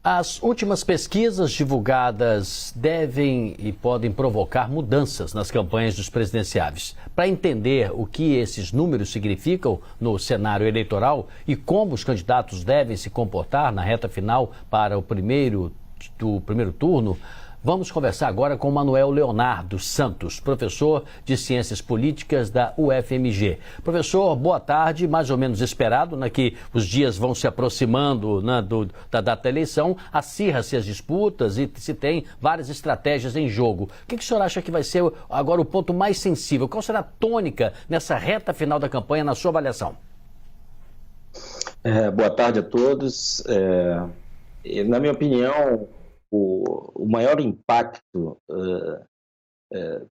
As últimas pesquisas divulgadas devem e podem provocar mudanças nas campanhas dos presidenciáveis. Para entender o que esses números significam no cenário eleitoral e como os candidatos devem se comportar na reta final para o primeiro turno, vamos conversar agora com Manuel Leonardo Santos, professor de Ciências Políticas da UFMG. Professor, boa tarde. Mais ou menos esperado, que os dias vão se aproximando da data da eleição, acirra-se as disputas e se tem várias estratégias em jogo. O que o senhor acha que vai ser agora o ponto mais sensível? Qual será a tônica nessa reta final da campanha, na sua avaliação? Boa tarde a todos. Na minha opinião, o maior impacto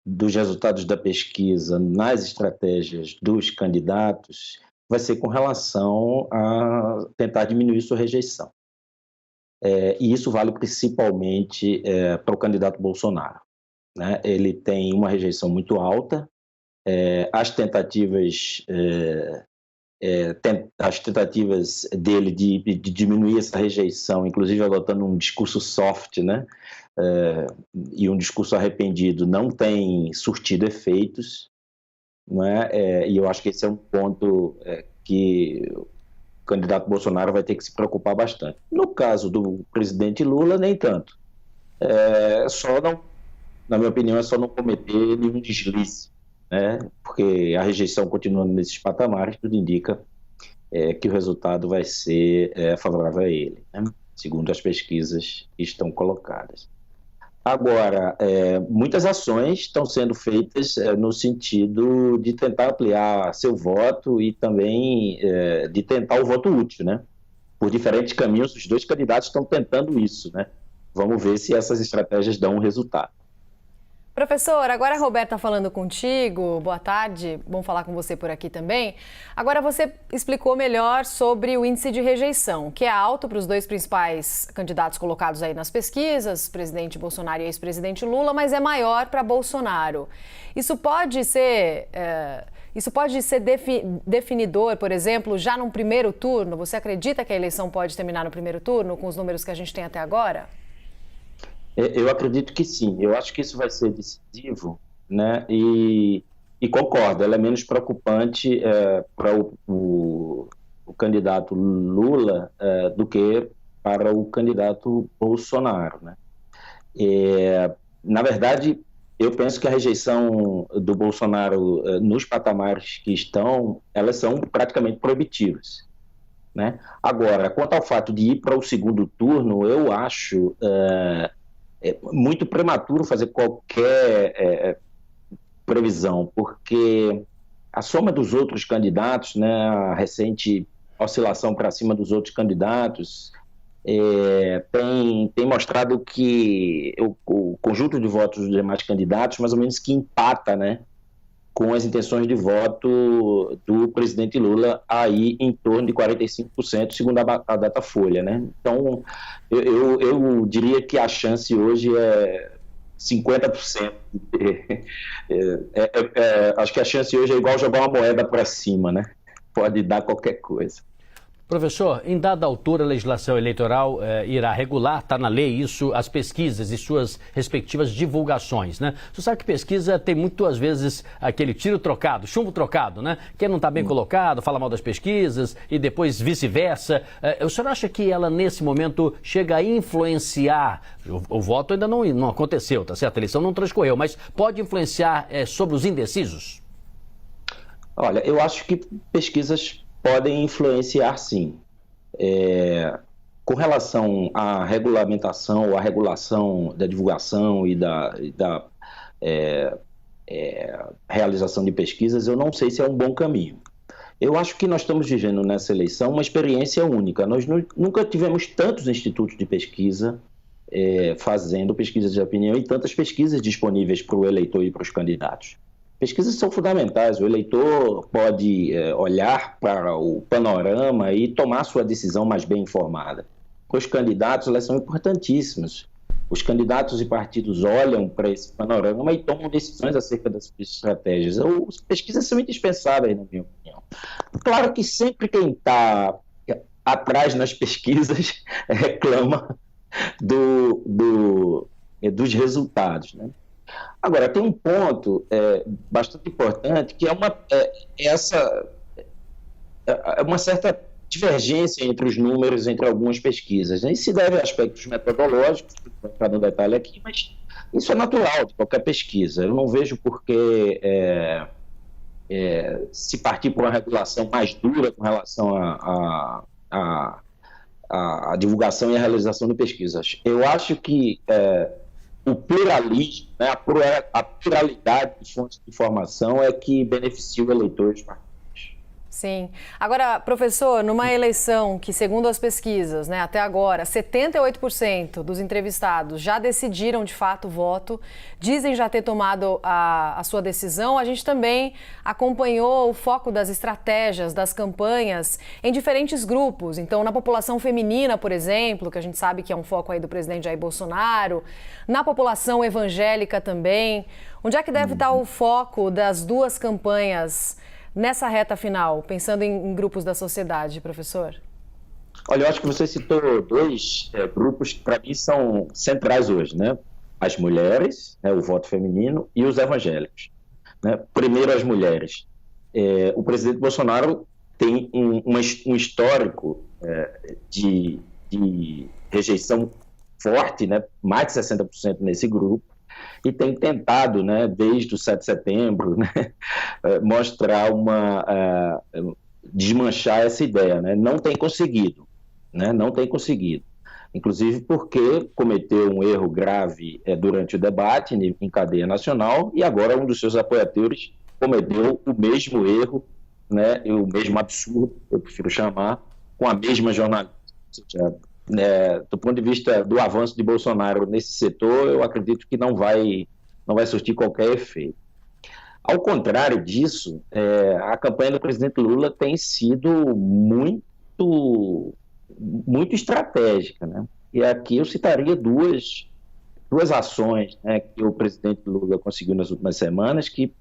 dos resultados da pesquisa nas estratégias dos candidatos vai ser com relação a tentar diminuir sua rejeição. E isso vale principalmente para o candidato Bolsonaro, né? Ele tem uma rejeição muito alta, as tentativas dele de diminuir essa rejeição, inclusive adotando um discurso soft, né, e um discurso arrependido, não tem surtido efeitos, né, e eu acho que esse é um ponto que o candidato Bolsonaro vai ter que se preocupar bastante. No caso do presidente Lula, nem tanto. Na minha opinião, é só não cometer nenhum deslize, né? Porque a rejeição continuando nesses patamares, tudo indica que o resultado vai ser favorável a ele, né? Segundo as pesquisas que estão colocadas. Agora, muitas ações estão sendo feitas no sentido de tentar ampliar seu voto e também de tentar o voto útil, né? Por diferentes caminhos, os dois candidatos estão tentando isso, né? Vamos ver se essas estratégias dão um resultado. Professor, agora a Roberta falando contigo, boa tarde, bom falar com você por aqui também. Agora você explicou melhor sobre o índice de rejeição, que é alto para os dois principais candidatos colocados aí nas pesquisas, presidente Bolsonaro e ex-presidente Lula, mas é maior para Bolsonaro. Isso pode ser definidor, por exemplo, já num primeiro turno? Você acredita que a eleição pode terminar no primeiro turno, com os números que a gente tem até agora? Eu acredito que sim, eu acho que isso vai ser decisivo, né? E concordo, ela é menos preocupante para o candidato Lula do que para o candidato Bolsonaro, né? Na verdade, eu penso que a rejeição do Bolsonaro nos patamares que estão, elas são praticamente proibitivas, né? Agora, quanto ao fato de ir para o segundo turno, eu acho muito prematuro fazer qualquer previsão, porque a soma dos outros candidatos, né, a recente oscilação para cima dos outros candidatos, tem mostrado que o conjunto de votos dos demais candidatos mais ou menos que empata, né, com as intenções de voto do presidente Lula aí em torno de 45%, segundo a Datafolha, né? Então, eu diria que a chance hoje é 50%. Acho que a chance hoje é igual jogar uma moeda para cima, né? Pode dar qualquer coisa. Professor, em dada altura a legislação eleitoral irá regular, está na lei isso, as pesquisas e suas respectivas divulgações, né? Você sabe que pesquisa tem muitas vezes aquele tiro trocado, chumbo trocado, né? Quem não está bem colocado fala mal das pesquisas e depois vice-versa. O senhor acha que ela nesse momento chega a influenciar, o voto ainda não aconteceu, tá certo? A eleição não transcorreu, mas pode influenciar sobre os indecisos? Olha, eu acho que pesquisas podem influenciar, sim. Com relação à regulamentação ou à regulação da divulgação e da realização de pesquisas, eu não sei se é um bom caminho. Eu acho que nós estamos vivendo nessa eleição uma experiência única. Nós nunca tivemos tantos institutos de pesquisa fazendo pesquisas de opinião e tantas pesquisas disponíveis para o eleitor e para os candidatos. Pesquisas são fundamentais, o eleitor pode olhar para o panorama e tomar sua decisão mais bem informada. Os candidatos, elas são importantíssimos. Os candidatos e partidos olham para esse panorama e tomam decisões acerca das estratégias. As pesquisas são indispensáveis, na minha opinião. Claro que sempre quem está atrás nas pesquisas reclama dos resultados, né? Agora, tem um ponto bastante importante, que é uma certa divergência entre os números, entre algumas pesquisas, né? Isso se deve a aspectos metodológicos, não vou entrar no detalhe aqui, mas isso é natural de qualquer pesquisa. Eu não vejo por que se partir por uma regulação mais dura com relação à divulgação e à realização de pesquisas. Eu acho que o pluralismo, né, a pluralidade de fontes de informação é que beneficia o eleitor dos partidos. Sim. Agora, professor, numa eleição que, segundo as pesquisas, né, até agora, 78% dos entrevistados já decidiram de fato o voto, dizem já ter tomado a sua decisão, a gente também acompanhou o foco das estratégias, das campanhas em diferentes grupos. Então, na população feminina, por exemplo, que a gente sabe que é um foco aí do presidente Jair Bolsonaro, na população evangélica também. Onde é que deve estar o foco das duas campanhas nessa reta final, pensando em grupos da sociedade, professor? Olha, eu acho que você citou dois grupos que, para mim, são centrais hoje, né? As mulheres, né, o voto feminino, e os evangélicos. Né? Primeiro, as mulheres. O presidente Bolsonaro tem um histórico de rejeição forte, né? Mais de 60% nesse grupo, e tem tentado, né, desde o 7 de setembro, né, mostrar desmanchar essa ideia, né? Não tem conseguido, né? Não tem conseguido. Inclusive porque cometeu um erro grave durante o debate em cadeia nacional, e agora um dos seus apoiadores cometeu o mesmo erro, né, o mesmo absurdo, eu prefiro chamar, com a mesma jornalista. Ou seja, do ponto de vista do avanço de Bolsonaro nesse setor, eu acredito que não vai surtir qualquer efeito. Ao contrário disso, a campanha do presidente Lula tem sido muito estratégica, né? E aqui eu citaria duas ações, né, que o presidente Lula conseguiu nas últimas semanas que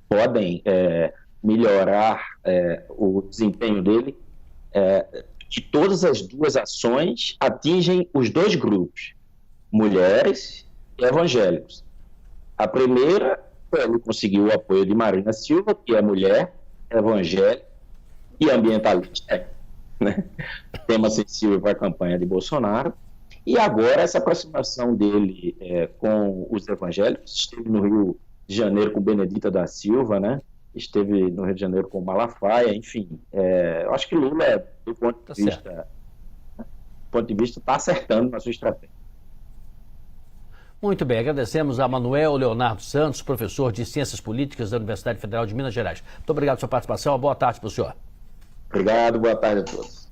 podem melhorar o desempenho dele. Que todas as duas ações atingem os dois grupos, mulheres e evangélicos. A primeira, ele conseguiu o apoio de Marina Silva, que é mulher, evangélica e ambientalista, né? Tema sensível para a campanha de Bolsonaro. E agora essa aproximação dele com os evangélicos, esteve no Rio de Janeiro com Benedita da Silva, né? Esteve no Rio de Janeiro com Malafaia, enfim. Eu acho que Lula, do ponto de vista, está acertando na sua estratégia. Muito bem, agradecemos a Manuel Leonardo Santos, professor de Ciências Políticas da Universidade Federal de Minas Gerais. Muito obrigado pela sua participação, boa tarde para o senhor. Obrigado, boa tarde a todos.